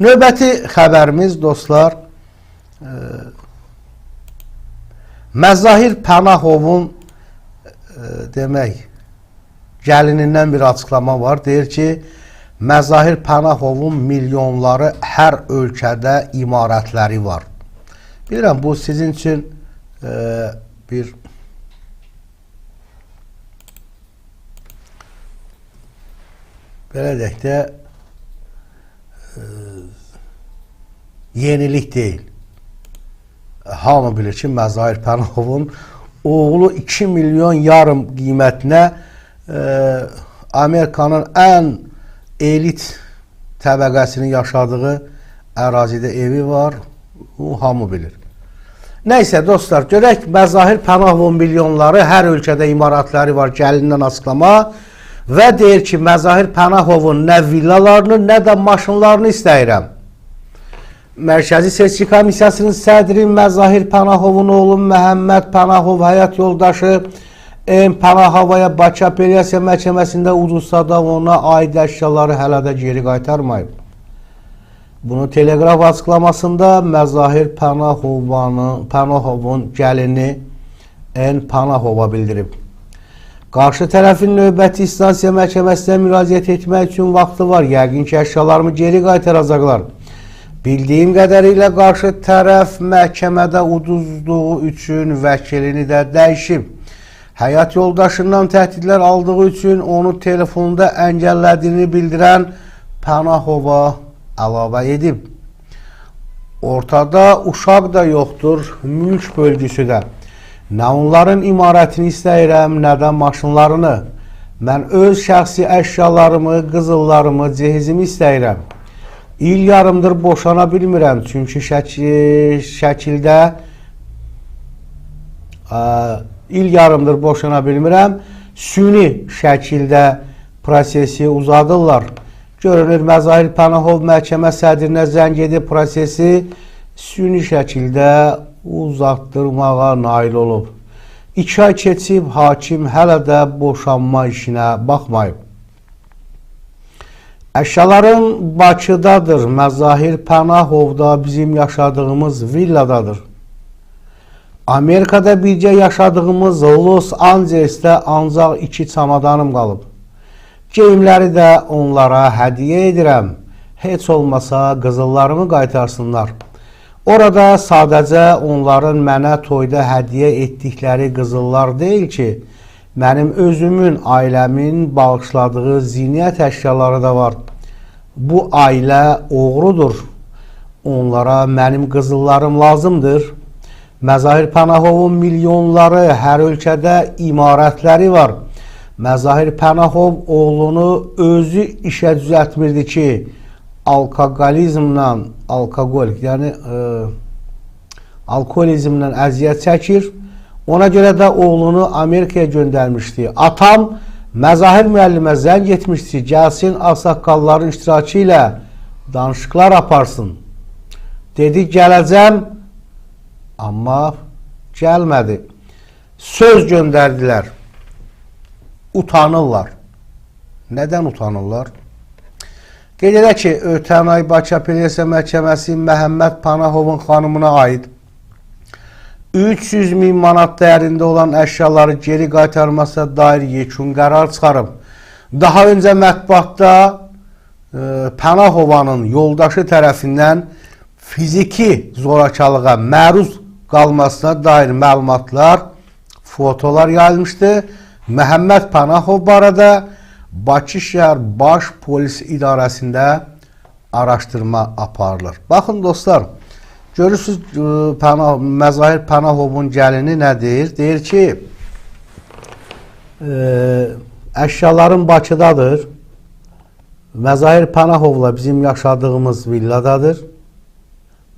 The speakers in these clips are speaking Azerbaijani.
Növbəti xəbərimiz dostlar, Məzahir Pənahovun demək gəlinindən bir açıqlama var. Deyir ki, Məzahir Pənahovun milyonları hər ölkədə imarətləri var. Bilirəm, bu sizin üçün bir belə deyək də yenilik deyil. Hamı bilir ki, Məzahir Pənahovun oğlu 2 milyon yarım qiymətinə Amerikanın ən elit təbəqəsinin yaşadığı ərazidə evi var. Bu hamı bilir. Nəysə dostlar, görək Məzahir Pənahovun milyonları hər ölkədə imarətləri var gəlindən açıqlama və deyir ki, Məzahir Pənahovun nə villalarını, nə də maşınlarını istəyirəm. Mərkəzi Seçki Komissiyasının sədri Məzahir Pənahovun oğlu Məhəmməd Pənahov həyat yoldaşı M. Pənahovaya Bakı Apellyasiya Məhkəməsində uduzsa da ona aid əşyaları hələ də geri qaytarmayıb. Bunu teleqraf açıqlamasında Məzahir Pənahovun gəlini N. Pənahova bildirib. Qarşı tərəfin növbəti instansiya məhkəməsinə müraciət etmək üçün vaxtı var. Yəqin ki, əşyalarımı geri qaytaracaqlar. Bildiyim qədərilə qarşı tərəf məhkəmədə uduzduğu üçün vəkilini də dəyişib. Həyat yoldaşından təhdidlər aldığı üçün onu telefonda əngəllədiyini bildirən Pənahova əlavə edib. Ortada uşaq da yoxdur, mülk bölgüsü də. Nə onların imarətini istəyirəm, nə də maşınlarını. Mən öz şəxsi əşyalarımı, qızıllarımı, cehizimi istəyirəm. İl yarımdır boşana bilmirəm, çünki süni şəkildə prosesi uzadırlar. Görünür, Məzahir Pənahov məhkəmə sədrinə zəng edib prosesi süni şəkildə uzatdırmağa nail olub. 2 ay keçib, hakim hələ də boşanma işinə baxmayıb. Əşyaların Bakıdadır. Məzahir Pənahov da bizim yaşadığımız villadadır. Amerikada bircə yaşadığımız Los Angelesdə ancaq 2 çamadanım qalıb. Geyimləri də onlara hədiyyə edirəm. Heç olmasa qızıllarımı qaytarsınlar. Orada sadəcə onların mənə toyda hədiyyə etdikləri qızıllar deyil ki, mənim özümün, ailəmin bağışladığı zinət əşyaları da var. Bu ailə oğrudur. Onlara mənim qızıllarım lazımdır. Məzahir Pənahovun milyonları hər ölkədə imarətləri var. Məzahir Pənahov oğlunu özü işə düzəltmirdi ki, alkolizmlə əziyyət çəkir. Ona görə də oğlunu Amerikaya göndərmişdi. Atam Məzahir müəllimə zəng etmişdi, gəlsin ağsaqqalların iştirakı ilə danışıqlar aparsın. Dedi, gələcəm, amma gəlmədi. Söz göndərdilər. Utanırlar. Nədən utanırlar? Qeyd edək ki, ötən ay Bakı Apellyasiya Məhkəməsi Məhəmməd Pənahovun xanımına aid 300.000 manat dəyərində olan əşyaları geri qaytarmasına dair yekun qərar çıxarıb. Daha öncə mətbuatda Pənahovanın yoldaşı tərəfindən fiziki zorakılığa məruz qalmasına dair məlumatlar, fotolar yayılmışdı. Məhəmməd Pənahov barədə Bakı şəhər Baş Polis İdarəsində araşdırma aparılır. Baxın dostlar, görürsünüz Məzahir Pənahovun gəlini nə deyir? Deyir ki, əşyaların Bakıdadır. Məzahir Pənahovla bizim yaşadığımız villadadır.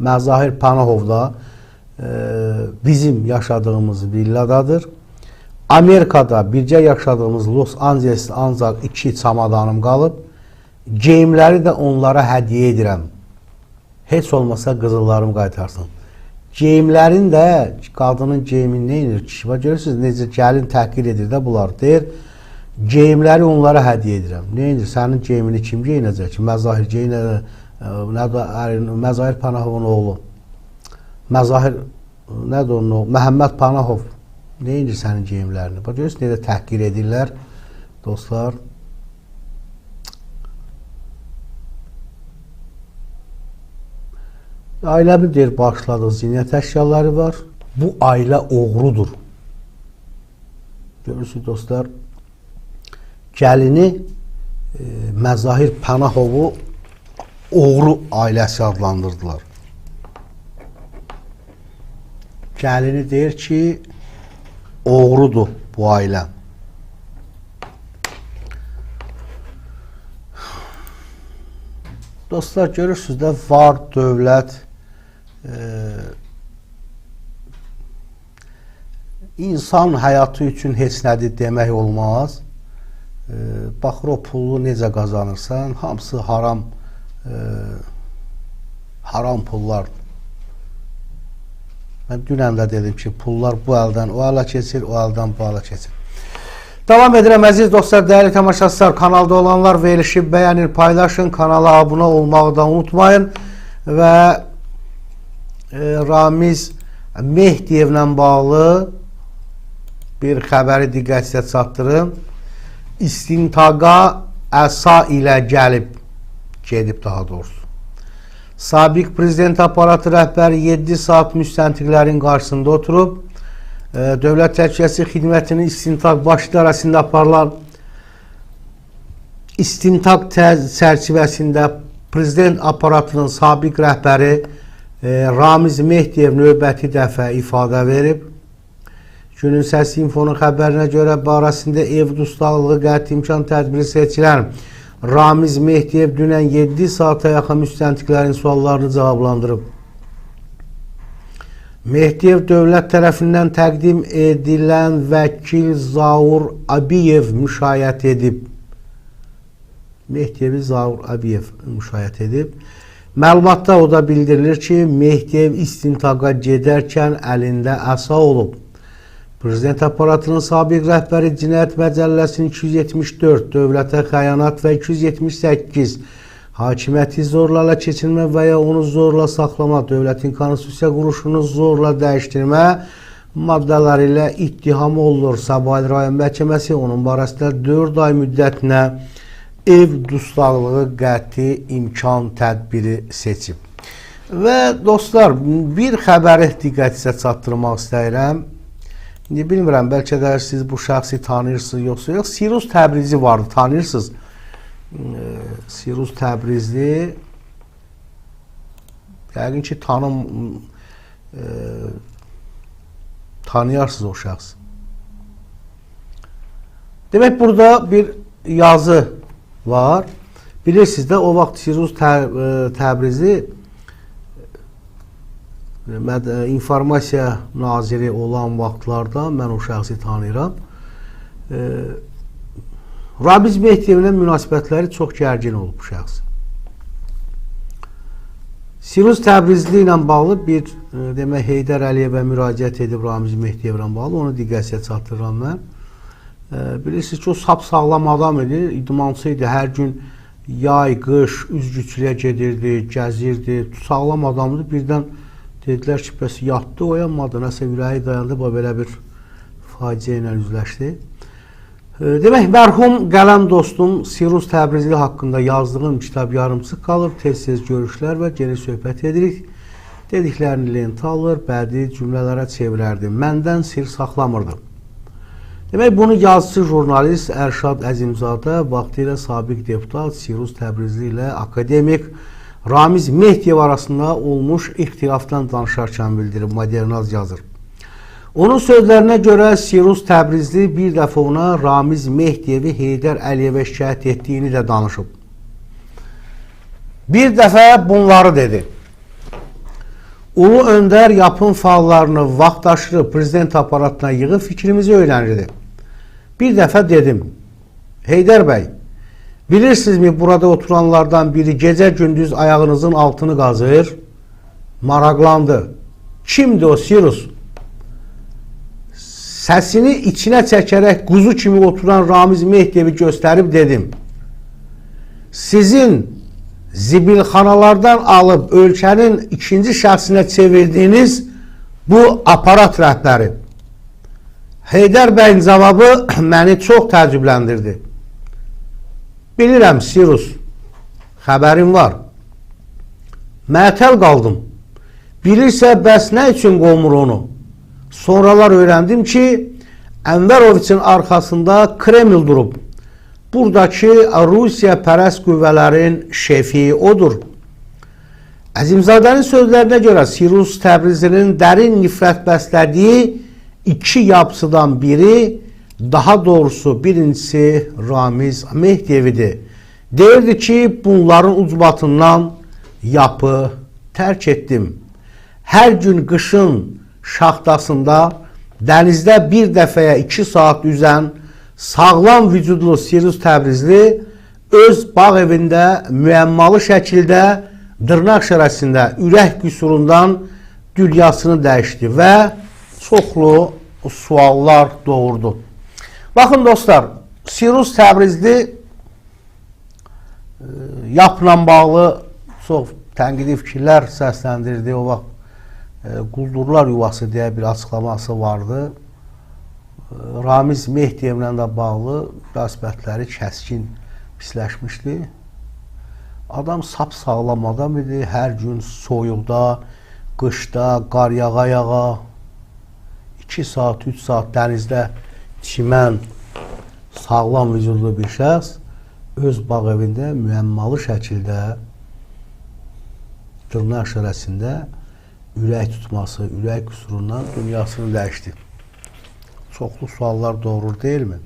Məzahir Pənahov da bizim yaşadığımız villadadır. Amerikada bircə yaşadığımız Los Angelesdə ancaq 2 çamadanım qalıb. Geyimləri də onlara hədiyyə edirəm. Heç olmasa qızıllarım qaytarsın. Geyimlərin də qadının geyimini neyinir? Görürsünüz necə gəlin təhqir edir də bunlar. Deyir, geyimləri onlara hədiyyə edirəm. Neyinir? Sənin geyimini kim geyinəcək ki? Məzahir geyinə Məzahir Panahovun oğlu. Məzahir, nədir onun oğlu? Məhəmməd Panahov. Neyindir sənin geyimlərini? Bax, görürsün, necə təhqir edirlər, dostlar. Ailə bir deyir, başladığı zinət əşyaları var. Bu ailə oğrudur. Görürsünüz, dostlar. Gəlini Məzahir Panahovu oğru ailəsi adlandırdılar. Gəlini deyir ki, oğrudur bu ailə. Dostlar, görürsünüz də, var dövlət insan həyatı üçün heç nədir demək olmaz. Baxır o pulu necə qazanırsan, hamısı haram pullar. Mən dünən də dedim ki, pullar bu əldən o ələ keçir, o əldən bu ələ keçir. Davam edirəm, əziz dostlar, dəyərli tamaşaçılar, kanalda olanlar verilişi bəyənir, paylaşın, kanala abunə olmağı da unutmayın və Ramiz Mehdiyevlə bağlı bir xəbəri diqqətinizə çatdırım. İstintaqa əsa ilə gedib daha doğrusu. Sabiq prezident aparatı rəhbəri 7 saat müstəntiqlərin qarşısında oturub, Dövlət Təhlükəsizlik Xidmətinin istintaq baş idarəsində aparılan istintaq çərçivəsində prezident aparatının sabiq rəhbəri Ramiz Mehdiyev növbəti dəfə ifadə verib. Günün Səsi İnfonun xəbərinə görə barəsində ev dustaqlığı qəti imkan tədbiri seçilən Ramiz Mehdiyev dünən 7 saata yaxın müstəntiqlərin suallarını cavablandırıb. Mehdiyev dövlət tərəfindən təqdim edilən vəkil Zaur Abiyev müşayiət edib. Mehdiyevi Zaur Abiyev müşayiət edib. Məlumatda o da bildirilir ki, Mehdiyev istintaqa gedərkən əlində əsa olub. Prezident aparatının sabiq rəhbəri Cinayət Məcəlləsinin 274, dövlətə xəyanət və 278, hakimiyyəti zorla ələ keçirmə və ya onu zorla saxlama, dövlətin konstitusiya quruluşunu zorla dəyişdirmə maddələri ilə ittiham olunur. Sabahil rayon məhkəməsi onun barəsində 4 ay müddətinə ev dustaqlığı qəti imkan tədbiri seçib. Və dostlar, bir xəbəri diqqətinizə çatdırmaq istəyirəm. İndi bilmirəm, bəlkə də siz bu şəxsi tanıyırsınız, yoxsa yox. Sirus Təbrizi vardı, tanıyırsınız. Sirus Təbrizi yəqin ki, tanıyarsınız o şəxs. Demək, burada bir yazı var. Bilirsiniz də, o vaxt Sirus Təbrizi informasiya naziri olan vaxtlarda mən o şəxsi tanıyıram. Ramiz Mehdiyevlə münasibətləri çox gərgin olub bu şəxs. Sirus Təbrizli ilə bağlı bir demək Heydər Əliyevə müraciət edib Ramiz Mehdiyevlə bağlı, onu diqqətinizə çatdırıram mən. Bilirsiniz ki, o sap-sağlam adam idi, idmançı idi, hər gün yay, qış, üzgüçlüyə gedirdi, gəzirdi, sağlam adamdı. Birdən dedilər ki, bəs yatdı, oyanmadı, nəsə ürəyi dayandı, belə bir faciə ilə üzləşdi. Demək, mərhum qələm dostum Sirus Təbrizli haqqında yazdığım kitab yarımçıq qalır, tez-tez görüşlər və geri söhbət edirik. Dediklərini lentə alır, bədii cümlələrə çevirərdi. Məndən sir saxlamırdı. Demək, bunu yazıcı jurnalist Ərşad Əzimzadə vaxtilə sabiq deputat Sirus Təbrizli ilə akademik Ramiz Mehdiyev arasında olmuş ixtilafdan danışarkən bildirib, Modernaz yazır. Onun sözlərinə görə Sirus Təbrizli bir dəfə ona Ramiz Mehdiyevi Heydər Əliyevə şikayət etdiyini də danışıb. Bir dəfə bunları dedi. Ulu Öndər yapım faallarını vaxtaşırı prezident aparatına yığıb fikrimizi öyrənirdi. Bir dəfə dedim, Heydər bəy, bilirsinizmi burada oturanlardan biri gecə-gündüz ayağınızın altını qazır? Maraqlandı. Kimdir o Sirus? Səsini içinə çəkərək quzu kimi oturan Ramiz Mehdiyevi göstərib dedim. Sizin zibilxanalardan alıb ölkənin ikinci şəxsinə çevirdiyiniz bu aparat rəhbəri. Heydər bəyin cavabı məni çox təəccübləndirdi. Bilirəm, Sirus, xəbərim var. Məətəl qaldım. Bilirsə, bəs nə üçün qovmur onu? Sonralar öyrəndim ki, Ənvəroviçin arxasında Kreml durub. Buradakı Rusiya pərəst qüvvələrin şefi odur. Əzimzadənin sözlərinə görə Sirus Təbrizinin dərin nifrət bəslədiyi iki yapısıdan biri, daha doğrusu birincisi Ramiz Mehdiyevidir. Deyirdi ki, bunların ucbatından yapı tərk etdim. Hər gün qışın şaxtasında dənizdə bir dəfəyə 2 saat üzən sağlam vücudlu Sirus Təbrizli öz bağ evində müəmmalı şəkildə dırnaq şərəsində ürək qüsurundan dünyasını dəyişdi və çoxlu suallar doğurdu. Baxın dostlar, Sirus Təbrizli yapla bağlı çox tənqidi fikirlər səsləndirdi. O vaxt Quldurlar Yuvası deyə bir açıqlaması vardı. Ramiz Mehdiyevlə də bağlı münasibətləri kəskin pisləşmişdi. Adam sap-sağlam adam idi. Hər gün soyuqda, qışda, qar yağa-yağa 2 saat, 3 saat dənizdə çimən sağlam vücudlu bir şəxs öz bağ evində müəmmalı şəkildə dırnaq şərəsində ürək tutması, ürək qüsurundan dünyasını dəyişdi. Çoxlu suallar doğurur, deyilmi?